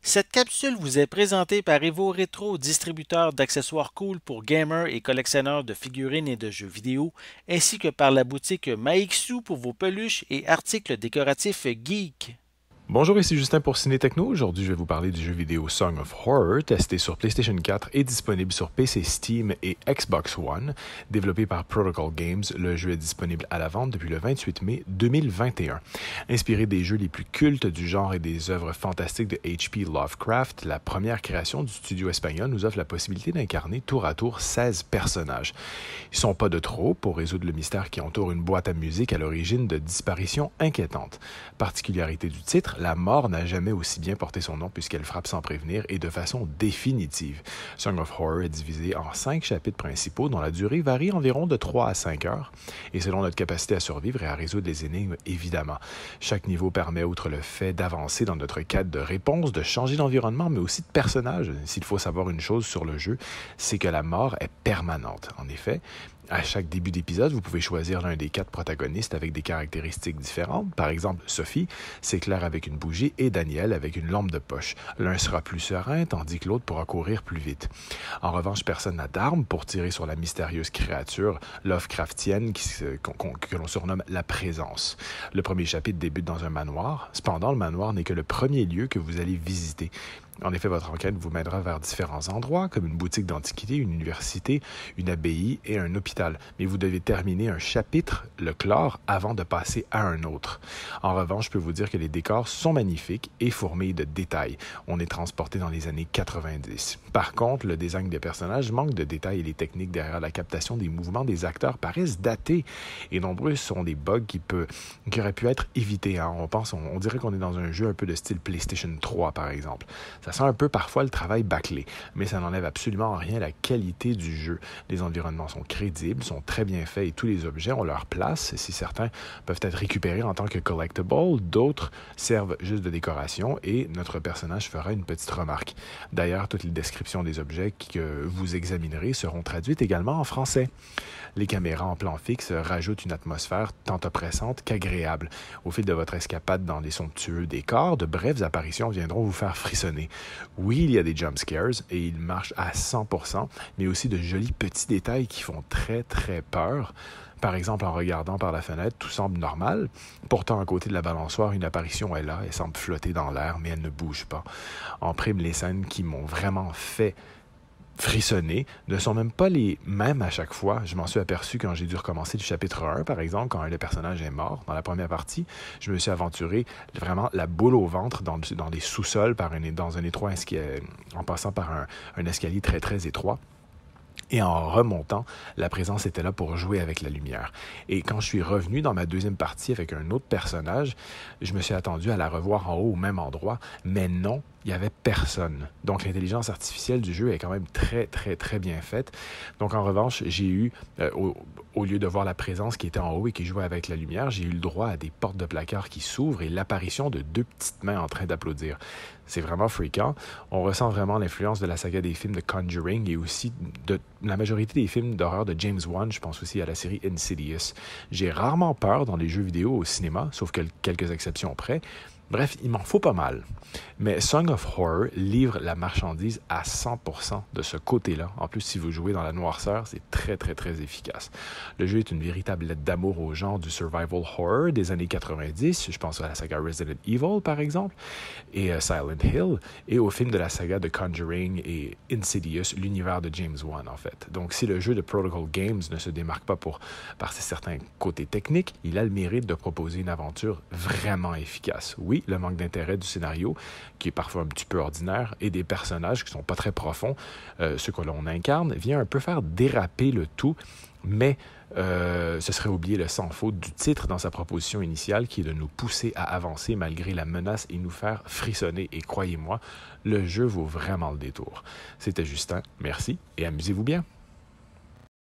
Cette capsule vous est présentée par Evo Retro, distributeur d'accessoires cool pour gamers et collectionneurs de figurines et de jeux vidéo, ainsi que par la boutique Maixu pour vos peluches et articles décoratifs geek. Bonjour, ici Justin pour Ciné Techno. Aujourd'hui, je vais vous parler du jeu vidéo Song of Horror, testé sur PlayStation 4 et disponible sur PC Steam et Xbox One. Développé par Protocol Games, le jeu est disponible à la vente depuis le 28 mai 2021. Inspiré des jeux les plus cultes du genre et des œuvres fantastiques de H.P. Lovecraft, la première création du studio espagnol nous offre la possibilité d'incarner tour à tour 16 personnages. Ils sont pas de trop pour résoudre le mystère qui entoure une boîte à musique à l'origine de disparitions inquiétantes. Particularité du titre, la mort n'a jamais aussi bien porté son nom puisqu'elle frappe sans prévenir et de façon définitive. Song of Horror est divisé en 5 chapitres principaux dont la durée varie environ de 3 à 5 heures et selon notre capacité à survivre et à résoudre les énigmes évidemment. Chaque niveau permet, outre le fait d'avancer dans notre cadre de réponse, de changer d'environnement mais aussi de personnage. S'il faut savoir une chose sur le jeu, c'est que la mort est permanente. En effet, à chaque début d'épisode, vous pouvez choisir l'un des 4 protagonistes avec des caractéristiques différentes. Par exemple, Sophie s'éclaire avec une bougie et Daniel avec une lampe de poche. L'un sera plus serein, tandis que l'autre pourra courir plus vite. En revanche, personne n'a d'arme pour tirer sur la mystérieuse créature Lovecraftienne que l'on surnomme la Présence. Le premier chapitre débute dans un manoir. Cependant, le manoir n'est que le premier lieu que vous allez visiter. En effet, votre enquête vous mènera vers différents endroits, comme une boutique d'antiquité, une université, une abbaye et un hôpital. Mais vous devez terminer un chapitre, le clore, avant de passer à un autre. En revanche, je peux vous dire que les décors sont magnifiques et fourmillent de détails. On est transporté dans les années 90. Par contre, le design des personnages manque de détails et les techniques derrière la captation des mouvements des acteurs paraissent datées. Et nombreux sont des bugs qui auraient pu être évités. On dirait qu'on est dans un jeu un peu de style PlayStation 3, par exemple. Ça sent un peu parfois le travail bâclé, mais ça n'enlève absolument en rien la qualité du jeu. Les environnements sont crédibles, sont très bien faits et tous les objets ont leur place. Si certains peuvent être récupérés en tant que collectible, d'autres servent juste de décoration et notre personnage fera une petite remarque. D'ailleurs, toutes les descriptions des objets que vous examinerez seront traduites également en français. Les caméras en plan fixe rajoutent une atmosphère tant oppressante qu'agréable. Au fil de votre escapade dans les somptueux décors, de brèves apparitions viendront vous faire frissonner. Oui, il y a des jump scares et ils marchent à 100%, mais aussi de jolis petits détails qui font très très peur. Par exemple, en regardant par la fenêtre, tout semble normal. Pourtant, à côté de la balançoire, une apparition est là. Elle semble flotter dans l'air, mais elle ne bouge pas. En prime, les scènes qui m'ont vraiment fait frissonner ne sont même pas les mêmes à chaque fois. Je m'en suis aperçu quand j'ai dû recommencer du chapitre 1, par exemple, quand un des personnages est mort. Dans la première partie, je me suis aventuré vraiment la boule au ventre dans les sous-sols, dans un étroit en passant par un escalier très, très étroit. Et en remontant, la présence était là pour jouer avec la lumière. Et quand je suis revenu dans ma deuxième partie avec un autre personnage, je me suis attendu à la revoir en haut au même endroit, mais non, il n'y avait personne. Donc l'intelligence artificielle du jeu est quand même très, très, très bien faite. Donc en revanche, j'ai eu, au lieu de voir la présence qui était en haut et qui jouait avec la lumière, j'ai eu le droit à des portes de placard qui s'ouvrent et l'apparition de 2 petites mains en train d'applaudir. C'est vraiment fréquent. On ressent vraiment l'influence de la saga des films de Conjuring et aussi de la majorité des films d'horreur de James Wan. Je pense aussi à la série Insidious. J'ai rarement peur dans les jeux vidéo au cinéma, sauf que quelques exceptions près. Bref, il m'en faut pas mal. Mais Song of Horror livre la marchandise à 100% de ce côté-là. En plus, si vous jouez dans la noirceur, c'est très, très, très efficace. Le jeu est une véritable lettre d'amour au genre du survival horror des années 90. Je pense à la saga Resident Evil, par exemple, et Silent Hill, et au film de la saga de Conjuring et Insidious, l'univers de James Wan, en fait. Donc, si le jeu de Protocol Games ne se démarque pas par ses certains côtés techniques, il a le mérite de proposer une aventure vraiment efficace. Oui, le manque d'intérêt du scénario, qui est parfois un petit peu ordinaire, et des personnages qui sont pas très profonds, ceux que l'on incarne, vient un peu faire déraper le tout, mais ce serait oublier le sans faute du titre dans sa proposition initiale, qui est de nous pousser à avancer malgré la menace et nous faire frissonner. Et croyez-moi, le jeu vaut vraiment le détour. C'était Justin, merci et amusez-vous bien.